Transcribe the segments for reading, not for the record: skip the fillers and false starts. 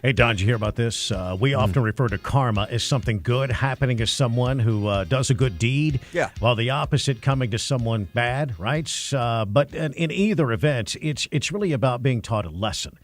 Hey, Don, did you hear about this? We often refer to karma as something good happening to someone who does a good deed. Yeah. While the opposite coming to someone bad, right? But in either event, it's really about being taught a lesson.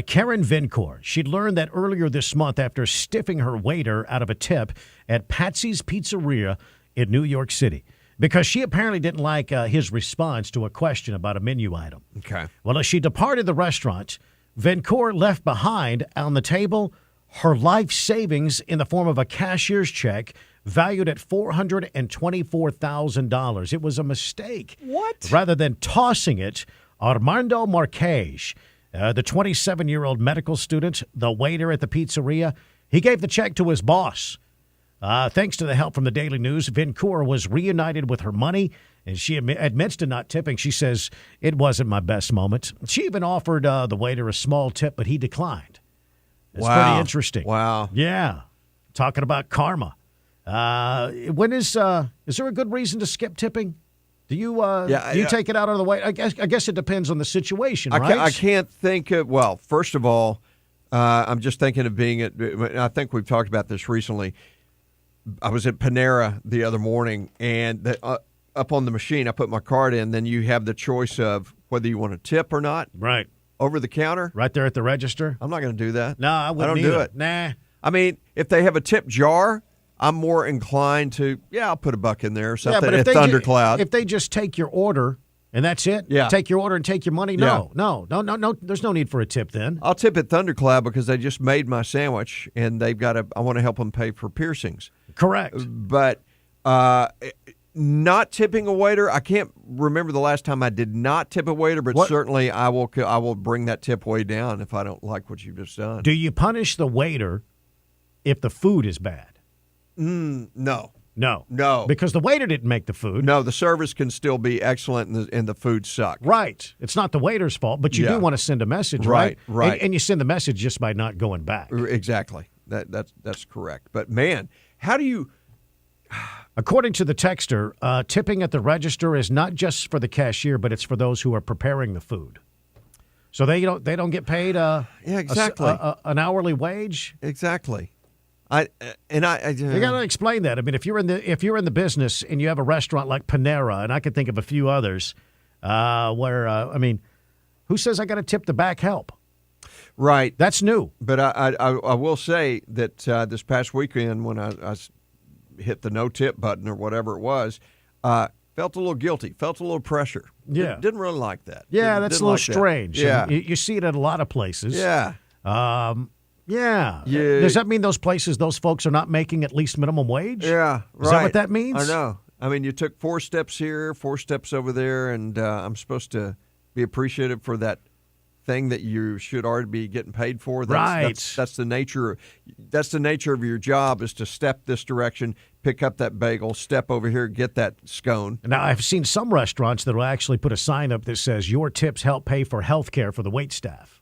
Karen Vincourt, she'd learned that earlier this month after stiffing her waiter out of a tip at Patsy's Pizzeria in New York City because she apparently didn't like his response to a question about a menu item. Okay. Well, as she departed the restaurant, Vincourt left behind on the table her life savings in the form of a cashier's check valued at $424,000. It was a mistake. What? Rather than tossing it, Armando Marques, the 27-year-old medical student, the waiter at the pizzeria, he gave the check to his boss. Thanks to the help from the Daily News, Vincourt was reunited with her money, and she admits to not tipping. She says, it wasn't my best moment. She even offered the waiter a small tip, but he declined. It's pretty interesting. Wow. Yeah. Talking about karma. Is there a good reason to skip tipping? Do you take it out of the way? I guess it depends on the situation, right? I can't think of, well, first of all, I'm just thinking of I think we've talked about this recently. I was at Panera the other morning, and up on the machine, I put my card in. Then you have the choice of whether you want to tip or not. Right. Over the counter. Right there at the register? I'm not going to do that. No, I wouldn't do it. Nah. I mean, if they have a tip jar, I'm more inclined to, I'll put $1 in there or something. Yeah, but if Thundercloud. if they just take your order and that's it, yeah. Take your order and take your money, no. There's no need for a tip then. I'll tip at Thundercloud because they just made my sandwich and I want to help them pay for piercings. Correct. But not tipping a waiter, I can't remember the last time I did not tip a waiter, but certainly I will bring that tip way down if I don't like what you've just done. Do you punish the waiter if the food is bad? No. No. Because the waiter didn't make the food. No, the service can still be excellent and the food suck. Right. It's not the waiter's fault, but you do want to send a message, right? Right. And you send the message just by not going back. Exactly. That's correct. But, man, how do you... According to the texter, tipping at the register is not just for the cashier, but it's for those who are preparing the food. So they don't get paid exactly. An hourly wage? Exactly. You got to explain that. I mean, if you're in the business and you have a restaurant like Panera, and I can think of a few others, who says I got to tip the back help? Right. That's new. But I will say that this past weekend when I hit the no tip button or whatever it was, felt a little guilty, felt a little pressure. Yeah. Didn't really like that. Yeah, that's a little strange. Yeah. You see it at a lot of places. Yeah. Yeah. Does that mean those folks are not making at least minimum wage? Yeah, right. Is that what that means? I know. I mean, you took 4 steps here, 4 steps over there, and I'm supposed to be appreciative for that thing that you should already be getting paid for. That's the nature. That's the nature of your job, is to step this direction, pick up that bagel, step over here, get that scone. Now, I've seen some restaurants that will actually put a sign up that says, your tips help pay for health care for the wait staff.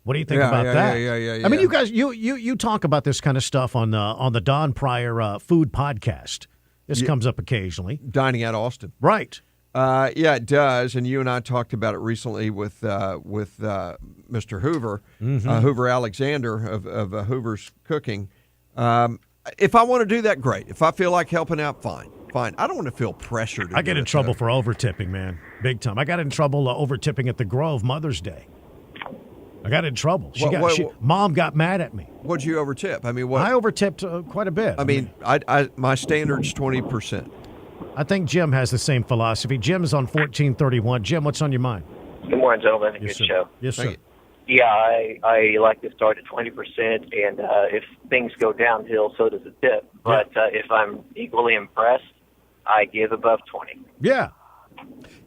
What do you think about that? Yeah. I mean, you guys, you talk about this kind of stuff on the Don Pryor food podcast. This comes up occasionally. Dining at Austin. Right. Yeah, it does. And you and I talked about it recently with Mr. Hoover, Hoover Alexander of Hoover's Cooking. If I want to do that, great. If I feel like helping out, fine. I don't want to feel pressured. I get in trouble for over-tipping, man. Big time. I got in trouble over-tipping at the Grove Mother's Day. I got in trouble. Mom got mad at me. What'd you overtip? I mean, what? I overtipped quite a bit. I mean, my standard's 20%. I think Jim has the same philosophy. Jim's on 1431. Jim, what's on your mind? Good morning, gentlemen. Yes, Good sir. show. Yes, sir. Yeah, I like to start at 20%, and if things go downhill, so does the tip. But if I'm equally impressed, I give above 20. Yeah.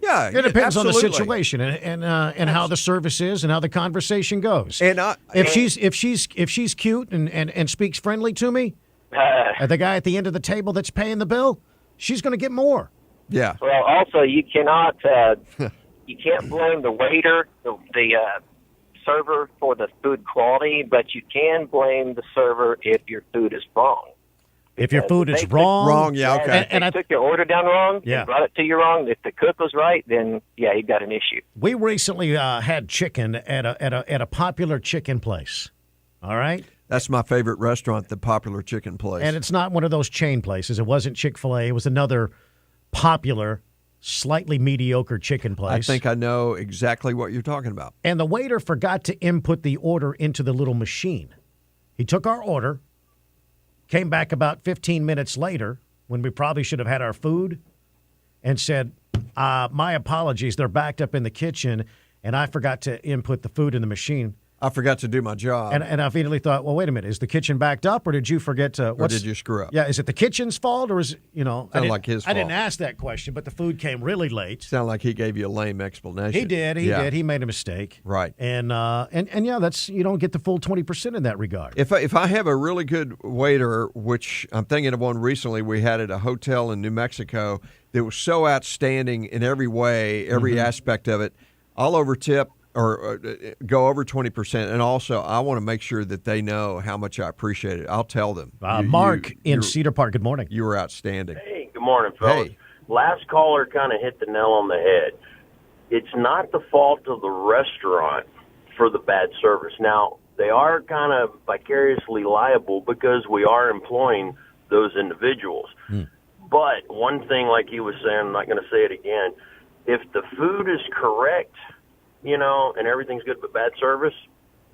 Yeah, it depends on the absolutely. situation and how the service is and how the conversation goes. And if she's cute and speaks friendly to me, the guy at the end of the table that's paying the bill, she's going to get more. Yeah. Well, also you cannot you can't blame the waiter, the server for the food quality, but you can blame the server if your food is wrong. If your food is wrong, yeah, okay. And I took your order down wrong, yeah, brought it to you wrong. If the cook was right, then yeah, you got an issue. We recently had chicken at a popular chicken place, All right? That's my favorite restaurant, the Popular Chicken Place. And it's not one of those chain places. It wasn't Chick-fil-A. It was another popular, slightly mediocre chicken place. I think I know exactly what you're talking about. And the waiter forgot to input the order into the little machine. He took our order, came back about 15 minutes later when we probably should have had our food, and said, my apologies, they're backed up in the kitchen, and I forgot to input the food in the machine. I forgot to do my job. And I immediately thought, well, wait a minute. Is the kitchen backed up, or did you forget to? Or did you screw up? Yeah, is it the kitchen's fault, or is it, Sound like his fault. I didn't ask that question, but the food came really late. Sound like he gave you a lame explanation. He did. He did. He made a mistake. Right. And yeah, that's you don't get the full 20% in that regard. If I have a really good waiter, which I'm thinking of one recently we had at a hotel in New Mexico that was so outstanding in every way, every aspect of it, I'll overtip or go over 20%. And also, I want to make sure that they know how much I appreciate it. I'll tell them. Mark in Cedar Park, good morning. You were outstanding. Hey, good morning, fellas. Hey. Last caller kind of hit the nail on the head. It's not the fault of the restaurant for the bad service. Now, they are kind of vicariously liable because we are employing those individuals. But one thing, like he was saying, I'm not going to say it again, if the food is correct, and everything's good but bad service,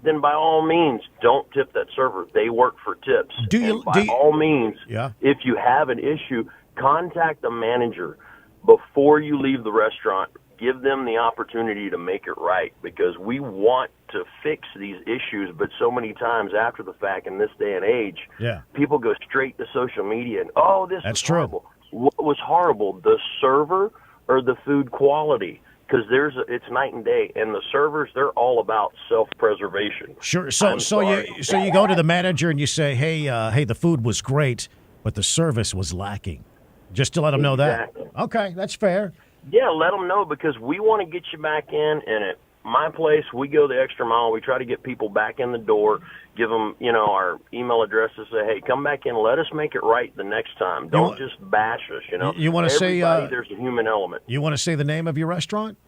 then by all means, don't tip that server. They work for tips. By all means, if you have an issue, contact the manager before you leave the restaurant. Give them the opportunity to make it right, because we want to fix these issues, but so many times after the fact in this day and age, people go straight to social media and, this was horrible. What was horrible, the server or the food quality? Because it's night and day, and the servers, they're all about self-preservation. Sure. So you go to the manager and you say, hey, the food was great, but the service was lacking, just to let them know that. Okay, that's fair. Yeah, let them know, because we want to get you back in, and at my place, we go the extra mile. We try to get people back in the door, give them, our email addresses, say, hey, come back in, let us make it right the next time. Don't just bash us, You want to say there's a human element. You want to say the name of your restaurant?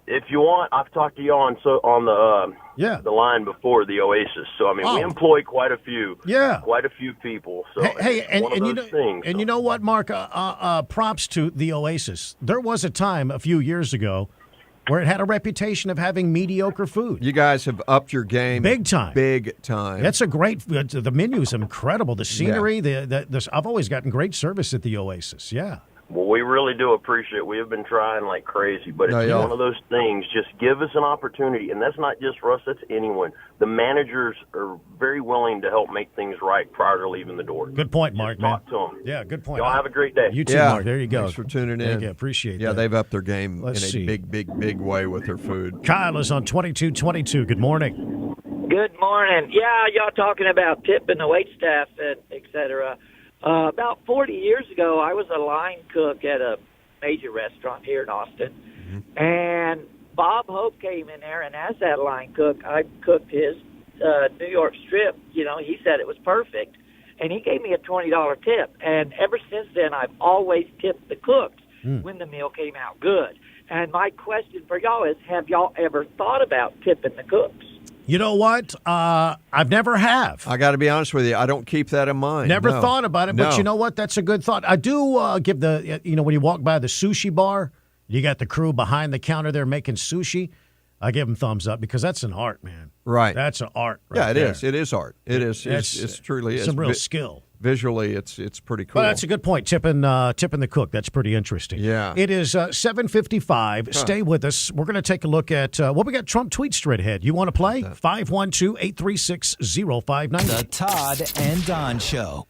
If you want, I've talked to you on the line before, the Oasis. So we employ quite a few people. So you know what, Mark? Props to the Oasis. There was a time a few years ago where it had a reputation of having mediocre food. You guys have upped your game big time. Big time. That's a great. The menu is incredible. The scenery. I've always gotten great service at the Oasis. Yeah. Well, we really do appreciate it. We have been trying like crazy, but it's one of those things. Just give us an opportunity, and that's not just for us, that's anyone. The managers are very willing to help make things right prior to leaving the door. Good point, Mark. Talk to them. Yeah, good point. Y'all have a great day. You too, Mark. There you go. Thanks for tuning in. Yeah, appreciate that. Yeah, they've upped their game in a big way with their food. Kyle is on 2222. Good morning. Good morning. Yeah, y'all talking about tipping the wait staff, and et cetera. About 40 years ago, I was a line cook at a major restaurant here in Austin, and Bob Hope came in there, and as that line cook, I cooked his New York strip. He said it was perfect, and he gave me a $20 tip, and ever since then, I've always tipped the cooks when the meal came out good. And my question for y'all is, have y'all ever thought about tipping the cooks? You know what? I've never have. I got to be honest with you. I don't keep that in mind. Never thought about it, but you know what? That's a good thought. I do give when you walk by the sushi bar, you got the crew behind the counter there making sushi. I give them thumbs up, because that's an art, man. Right. That's an art right there. It is art. It is. It's truly some real skill. Visually, it's pretty cool. Well, that's a good point. Tipping the cook. That's pretty interesting. Yeah. It is 7:55. Stay with us. We're going to take a look at what we got. Trump tweets straight ahead. You want to play? 512-836-0590. The Todd and Don Show.